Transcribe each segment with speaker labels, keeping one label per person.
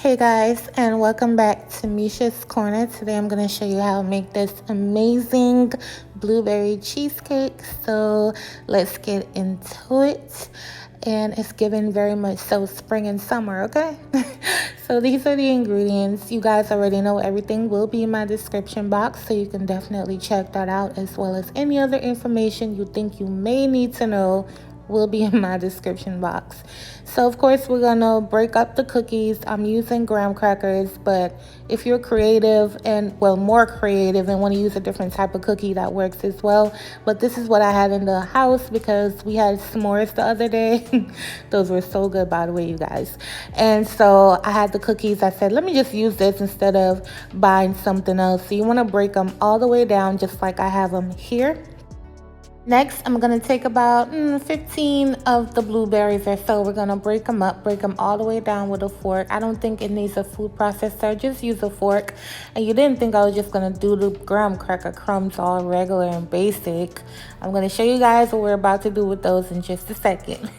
Speaker 1: Hey guys, and welcome back to Misha's Corner. Today I'm going to show you how to make this amazing blueberry cheesecake. So let's get into it. And it's given very much so spring and summer, okay? So these are the ingredients. You guys already know everything will be in my description box, so you can definitely check that out, as well as any other information you think you may need to know will be in my description box. So of course we're gonna break up the cookies. I'm using graham crackers, but if you're creative and more creative and want to use a different type of cookie, that works as well. But this is what I had in the house because we had s'mores the other day. Those were so good, by the way, you guys. And so I had the cookies. I said, let me just use this instead of buying something else. So you want to break them all the way down just like I have them here. Next, I'm going to take about 15 of the blueberries or so. We're going to break them up, break them all the way down with a fork. I don't think it needs a food processor. Just use a fork. And you didn't think I was just going to do the graham cracker crumbs all regular and basic. I'm going to show you guys what we're about to do with those in just a second.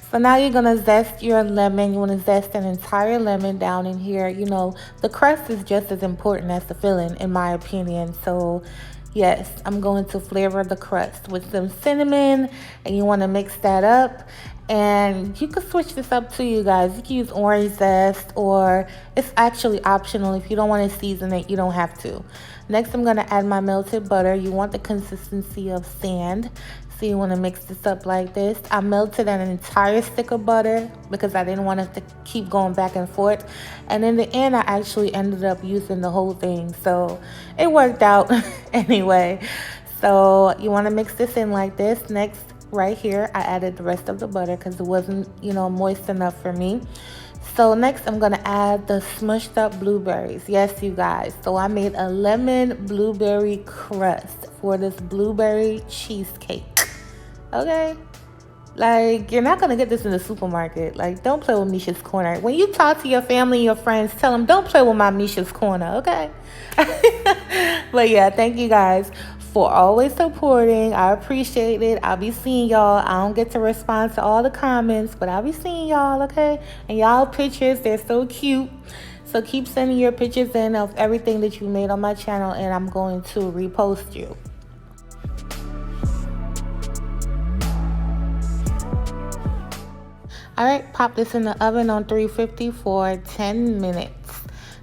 Speaker 1: So now you're going to zest your lemon. You want to zest an entire lemon down in here. You know, the crust is just as important as the filling, in my opinion. So yes, I'm going to flavor the crust with some cinnamon, and you want to mix that up. And you can switch this up to you guys. You can use orange zest, or it's actually optional. If you don't want to season it, you don't have to. Next, I'm going to add my melted butter. You want the consistency of sand. So you want to mix this up like this. I melted an entire stick of butter because I didn't want us to keep going back and forth. And in the end, I actually ended up using the whole thing. So it worked out anyway. So you want to mix this in like this. Next, right here, I added the rest of the butter because it wasn't, moist enough for me. So next, I'm going to add the smushed up blueberries. Yes, you guys. So I made a lemon blueberry crust for this blueberry cheesecake. Okay? Like, you're not going to get this in the supermarket. Like, don't play with Misha's Corner. When you talk to your family and your friends, tell them, don't play with my Misha's Corner, okay? But yeah, thank you guys for always supporting. I appreciate it. I'll be seeing y'all. I don't get to respond to all the comments, but I'll be seeing y'all, okay? And y'all pictures, they're so cute. So keep sending your pictures in of everything that you made on my channel, and I'm going to repost you. Alright, pop this in the oven on 350 for 10 minutes.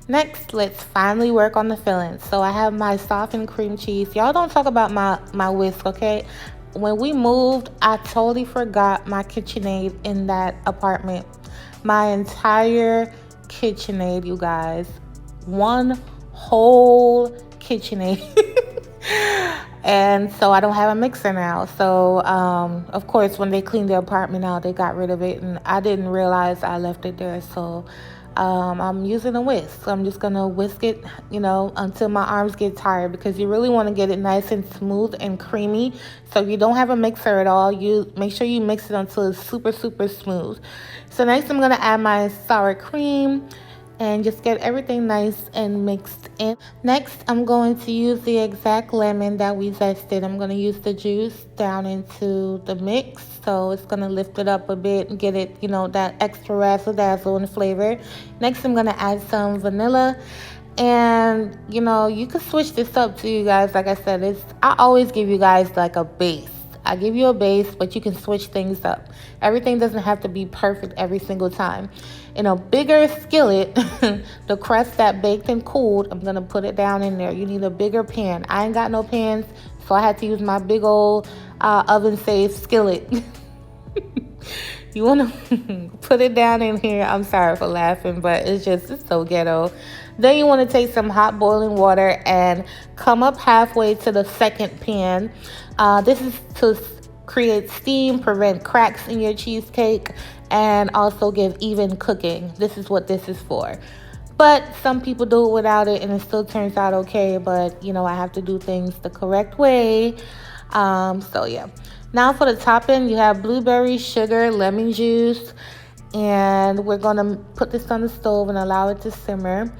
Speaker 1: Next, let's finally work on the filling. So I have my softened cream cheese. Y'all don't talk about my whisk, okay? When we moved, I totally forgot my KitchenAid in that apartment. My entire KitchenAid, you guys. One whole KitchenAid. And so I don't have a mixer now. So, of course, when they cleaned the apartment out, they got rid of it. And I didn't realize I left it there. So I'm using a whisk. So I'm just going to whisk it, until my arms get tired. Because you really want to get it nice and smooth and creamy. So if you don't have a mixer at all, you make sure you mix it until it's super, super smooth. So next I'm going to add my sour cream and just get everything nice and mixed in. Next, I'm going to use the exact lemon that we zested. I'm going to use the juice down into the mix. So it's going to lift it up a bit and get it, that extra razzle-dazzle and flavor. Next, I'm going to add some vanilla. And, you can switch this up to you guys. Like I said, I always give you guys like a base. I give you a base, but you can switch things up. Everything doesn't have to be perfect every single time. In a bigger skillet, the crust that baked and cooled, I'm going to put it down in there. You need a bigger pan. I ain't got no pans, so I had to use my big old oven-safe skillet. You want to put it down in here. I'm sorry for laughing, but it's so ghetto. Then you want to take some hot boiling water and come up halfway to the second pan. This is to create steam, prevent cracks in your cheesecake, and also give even cooking. This is what this is for. But some people do it without it, and it still turns out okay. But, I have to do things the correct way. So, yeah. Now for the topping, you have blueberry, sugar, lemon juice. And we're going to put this on the stove and allow it to simmer.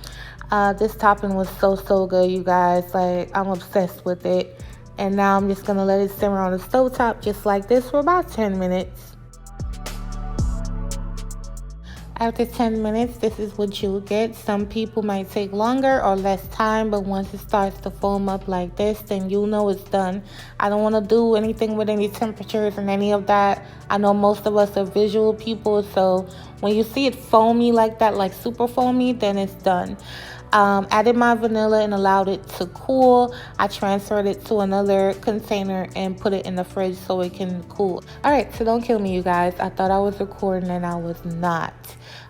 Speaker 1: This topping was so good, you guys. Like, I'm obsessed with it. And now I'm just going to let it simmer on the stovetop just like this for about 10 minutes. After 10 minutes, this is what you'll get. Some people might take longer or less time, but once it starts to foam up like this, then you'll know it's done. I don't want to do anything with any temperatures and any of that. I know most of us are visual people, so when you see it foamy like that, like super foamy, then it's done. Added my vanilla and allowed it to cool. I transferred it to another container and put it in the fridge so it can cool. All right, so don't kill me, you guys. I thought I was recording and I was not.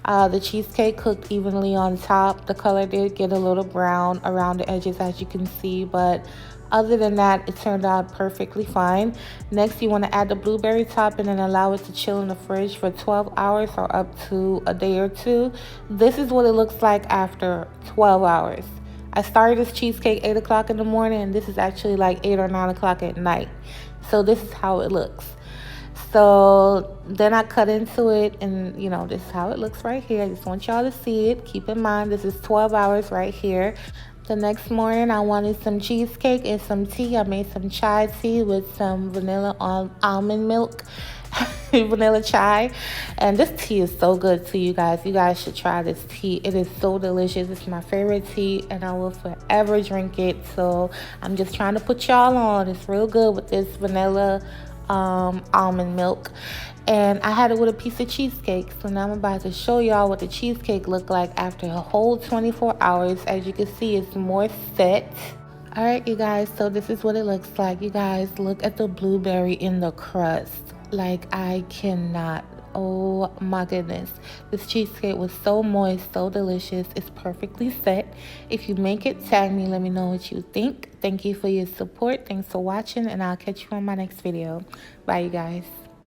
Speaker 1: The cheesecake cooked evenly on top. The color did get a little brown around the edges, as you can see, but other than that, it turned out perfectly fine. Next, you want to add the blueberry topping and allow it to chill in the fridge for 12 hours or up to a day or two. This is what it looks like after 12 hours. I started this cheesecake 8 o'clock in the morning, and this is actually like 8 or 9 o'clock at night. So this is how it looks. So then I cut into it, and you know, this is how it looks right here. I just want y'all to see it. Keep in mind, this is 12 hours right here. The next morning, I wanted some cheesecake and some tea. I made some chai tea with some vanilla almond milk, vanilla chai. And this tea is so good too, you guys. You guys should try this tea. It is so delicious. It's my favorite tea, and I will forever drink it. So I'm just trying to put y'all on. It's real good with this vanilla almond milk. And I had it with a piece of cheesecake. So now I'm about to show y'all what the cheesecake looked like after a whole 24 hours. As you can see, it's more set. All right, you guys, so this is what it looks like. You guys, look at the blueberry in the crust. Like, I cannot. Oh my goodness. This cheesecake was so moist, so delicious. It's perfectly set. If you make it, tag me. Let me know what you think. Thank you for your support. Thanks for watching, and I'll catch you on my next video. Bye, you guys.